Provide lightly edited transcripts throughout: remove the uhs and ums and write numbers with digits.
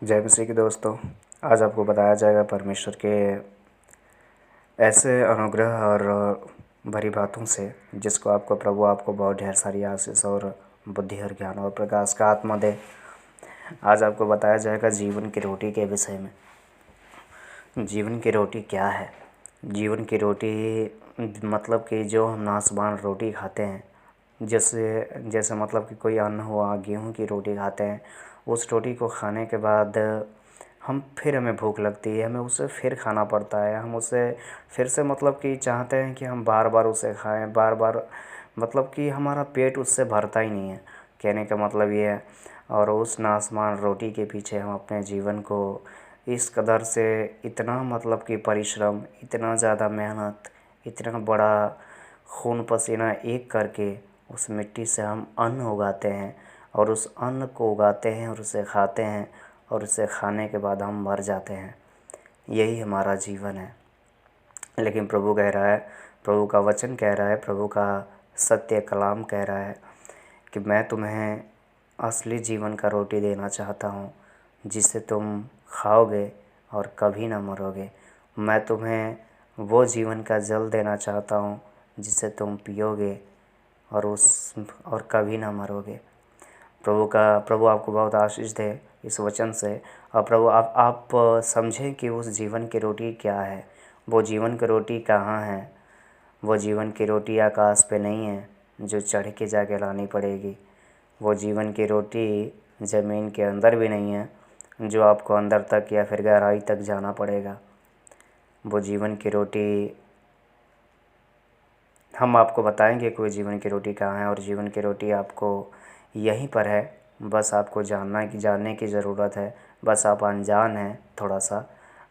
जय मसीह के दोस्तों। आज आपको बताया जाएगा परमेश्वर के ऐसे अनुग्रह और भरी बातों से जिसको आपको प्रभु आपको बहुत ढेर सारी आशीष और बुद्धि और ज्ञान और प्रकाश का आत्मा दे। आज आपको बताया जाएगा जीवन की रोटी के विषय में। जीवन की रोटी क्या है? जीवन की रोटी मतलब कि जो हम नासमान रोटी खाते हैं, जैसे मतलब कि कोई अन्न हुआ, गेहूं की रोटी खाते हैं, उस रोटी को खाने के बाद हमें भूख लगती है, हमें उसे फिर खाना पड़ता है। हम उसे फिर से मतलब कि चाहते हैं कि हम बार बार उसे खाएं, बार बार मतलब कि हमारा पेट उससे भरता ही नहीं है, कहने का मतलब ये है। और उस नासमान रोटी के पीछे हम अपने जीवन को इस कदर से इतना मतलब कि परिश्रम, इतना ज़्यादा मेहनत, इतना बड़ा खून पसीना एक करके उस मिट्टी से हम अन्न उगाते हैं और उस अन्न को उगाते हैं और उसे खाते हैं और उसे खाने के बाद हम मर जाते हैं। यही हमारा जीवन है। लेकिन प्रभु कह रहा है, प्रभु का वचन कह रहा है, प्रभु का सत्य कलाम कह रहा है कि मैं तुम्हें असली जीवन का रोटी देना चाहता हूँ, जिसे तुम खाओगे और कभी ना मरोगे। मैं तुम्हें वो जीवन का जल देना चाहता हूँ जिसे तुम पियोगे और कभी ना मरोगे। प्रभु आपको बहुत आशीष दे इस वचन से। और प्रभु आप समझें कि उस जीवन की रोटी क्या है। वो जीवन की रोटी कहाँ है? वो जीवन की रोटी आकाश पे नहीं है जो चढ़ के जाके लानी पड़ेगी। वो जीवन की रोटी ज़मीन के अंदर भी नहीं है जो आपको अंदर तक या फिर गहराई तक जाना पड़ेगा। वो जीवन की रोटी हम आपको बताएंगे कोई जीवन की रोटी कहाँ है, और जीवन की रोटी आपको यहीं पर है। बस आपको जानने की ज़रूरत है। बस आप अनजान हैं थोड़ा सा,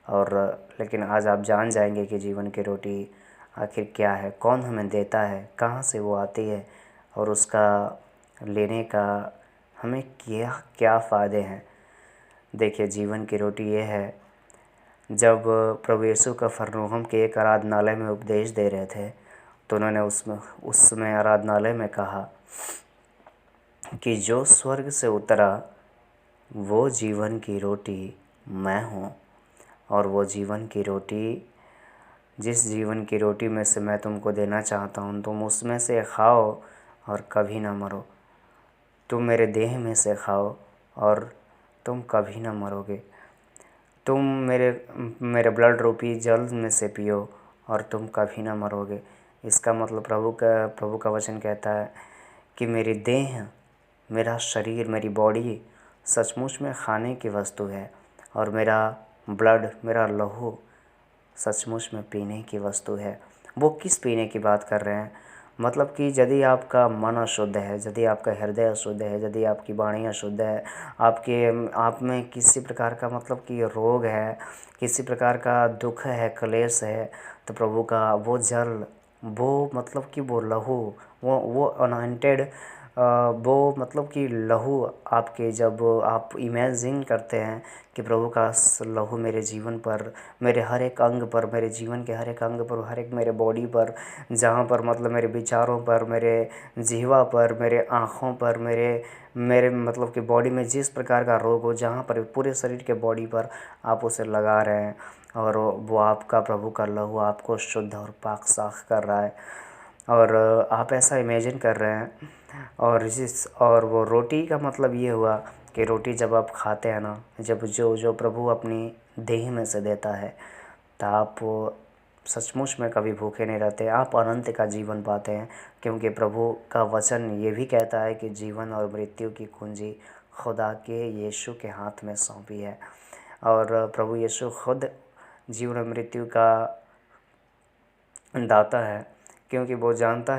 और लेकिन आज आप जान जाएंगे कि जीवन की रोटी आखिर क्या है, कौन हमें देता है, कहाँ से वो आती है और उसका लेने का हमें क्या क्या फ़ायदे हैं। देखिए, जीवन की रोटी ये है, जब प्रभु यीशु कफरनहूम के एक आराधनालय में उपदेश दे रहे थे तो उन्होंने उसमें आराधनालय में कहा कि जो स्वर्ग से उतरा वो जीवन की रोटी मैं हूँ, और वो जीवन की रोटी, जिस जीवन की रोटी में से मैं तुमको देना चाहता हूँ, तुम उसमें से खाओ और कभी ना मरो। तुम मेरे देह में से खाओ और तुम कभी ना मरोगे। तुम मेरे ब्लड रूपी जल में से पियो और तुम कभी ना मरोगे। इसका मतलब प्रभु का वचन कहता है कि मेरी देह, मेरा शरीर, मेरी बॉडी सचमुच में खाने की वस्तु है, और मेरा ब्लड, मेरा लहू सचमुच में पीने की वस्तु है। वो किस पीने की बात कर रहे हैं? मतलब कि यदि आपका मन अशुद्ध है, यदि आपका हृदय अशुद्ध है, यदि आपकी वाणी अशुद्ध है, आप में किसी प्रकार का मतलब कि रोग है, किसी प्रकार का दुख है, क्लेश है, तो प्रभु का वो जल, वो मतलब कि वो लहू, वो अनॉइंटेड, वो मतलब कि लहू आपके, जब आप इमेजिन करते हैं कि प्रभु का लहू मेरे जीवन पर, मेरे हर एक अंग पर, मेरे जीवन के हर एक अंग पर, हर एक मेरे बॉडी पर, जहाँ पर मतलब मेरे विचारों पर, मेरे जिह्वा पर, मेरे आँखों पर, मेरे मतलब कि बॉडी में जिस प्रकार का रोग हो, जहाँ पर पूरे शरीर के बॉडी पर आप उसे लगा रहे हैं, और वो आपका प्रभु का लहू आपको शुद्ध और पाक साफ कर रहा है, और आप ऐसा इमेजिन कर रहे हैं। और वो रोटी का मतलब ये हुआ कि रोटी जब आप खाते हैं ना, जब जो प्रभु अपनी देह में से देता है, तो आप सचमुच में कभी भूखे नहीं रहते, आप अनंत का जीवन पाते हैं। क्योंकि प्रभु का वचन ये भी कहता है कि जीवन और मृत्यु की कुंजी खुदा के यीशु के हाथ में सौंपी है, और प्रभु यीशु खुद जीवन और मृत्यु का दाता है। क्योंकि वो जानता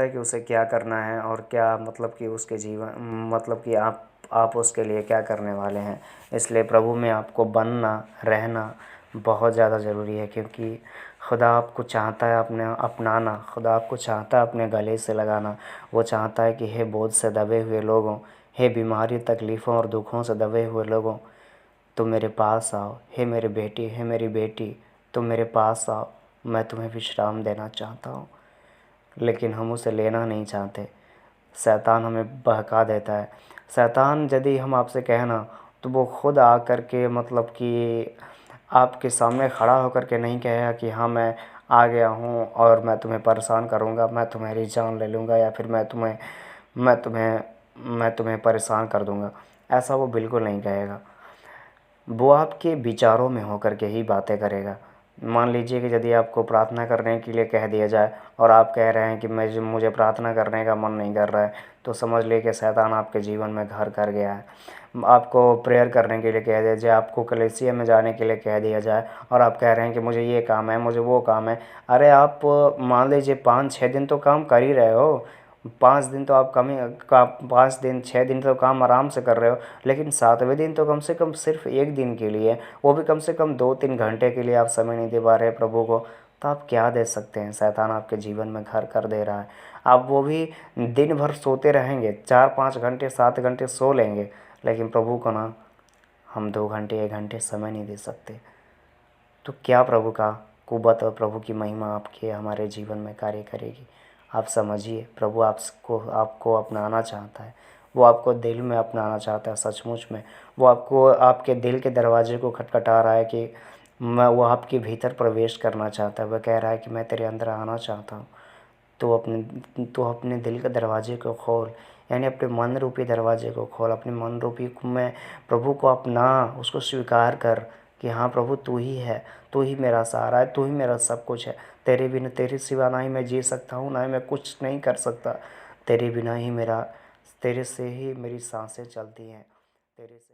है कि उसे क्या करना है, और क्या मतलब कि उसके जीवन, मतलब कि आप उसके लिए क्या करने वाले हैं। इसलिए प्रभु में आपको बनना, रहना बहुत ज़्यादा ज़रूरी है, क्योंकि खुदा आपको चाहता है अपनाना। खुदा आपको चाहता है अपने गले से लगाना। वो चाहता है कि हे बोझ से दबे हुए लोगों, हे बीमारी, तकलीफ़ों और दुखों से दबे हुए लोगों, तुम मेरे पास आओ। हे मेरे बेटी, हे मेरी बेटी, तुम मेरे पास आओ, मैं तुम्हें विश्राम देना चाहता हूँ। लेकिन हम उसे लेना नहीं चाहते। शैतान हमें बहका देता है, शैतान यदि हम आपसे कहें ना, तो वो खुद आ कर के मतलब कि आपके सामने खड़ा होकर के नहीं कहेगा कि हाँ मैं आ गया हूँ और मैं तुम्हें परेशान करूँगा, मैं तुम्हारी जान ले लूँगा, या फिर मैं तुम्हें परेशान कर दूँगा। ऐसा वो बिल्कुल नहीं कहेगा। वो आपके विचारों में होकर के ही बातें करेगा। मान लीजिए कि यदि आपको प्रार्थना करने के लिए कह दिया जाए और आप कह रहे हैं कि मुझे प्रार्थना करने का मन नहीं कर रहा है, तो समझ लीजिए कि शैतान आपके जीवन में घर कर गया है। आपको प्रेयर करने के लिए कह दिया जाए, आपको कलीसिया में जाने के लिए कह दिया जाए और आप कह रहे हैं कि मुझे ये काम है, मुझे वो काम है। अरे आप मान लीजिए 5-6 दिन तो काम कर ही रहे हो, 5 दिन तो आप कम ही का 5 दिन 6 दिन तो काम आराम से कर रहे हो, लेकिन 7वें दिन तो कम से कम सिर्फ 1 दिन के लिए, वो भी कम से कम 2-3 घंटे के लिए आप समय नहीं दे पा रहे प्रभु को, तो आप क्या दे सकते हैं। शैतान आपके जीवन में घर कर दे रहा है। आप वो भी दिन भर सोते रहेंगे, 4-5 घंटे 7 घंटे सो लेंगे, लेकिन प्रभु को ना हम 2 घंटे 1 घंटे समय नहीं दे सकते। तो क्या प्रभु का कुवत और प्रभु की महिमा आपके हमारे जीवन में कार्य करेगी। आप समझिए, प्रभु आपको आपको अपनाना चाहता है, वो आपको दिल में अपनाना चाहता है सचमुच में। वो आपको आपके दिल के दरवाजे को खटखटा रहा है कि वो आपके भीतर प्रवेश करना चाहता है। वह कह रहा है कि मैं तेरे अंदर आना चाहता हूँ। तो अपने दिल के दरवाजे को खोल, यानी अपने मन रूपी दरवाजे को खोल, अपने मन रूपी में प्रभु को अपना, उसको स्वीकार कर कि हाँ प्रभु तू ही है, तू ही मेरा सहारा है, तू ही मेरा सब कुछ है। तेरे बिना, तेरे सिवा ना ही मैं जी सकता हूँ, ना ही मैं कुछ नहीं कर सकता। तेरे बिना ही मेरा, तेरे से ही मेरी सांसें चलती हैं, तेरे से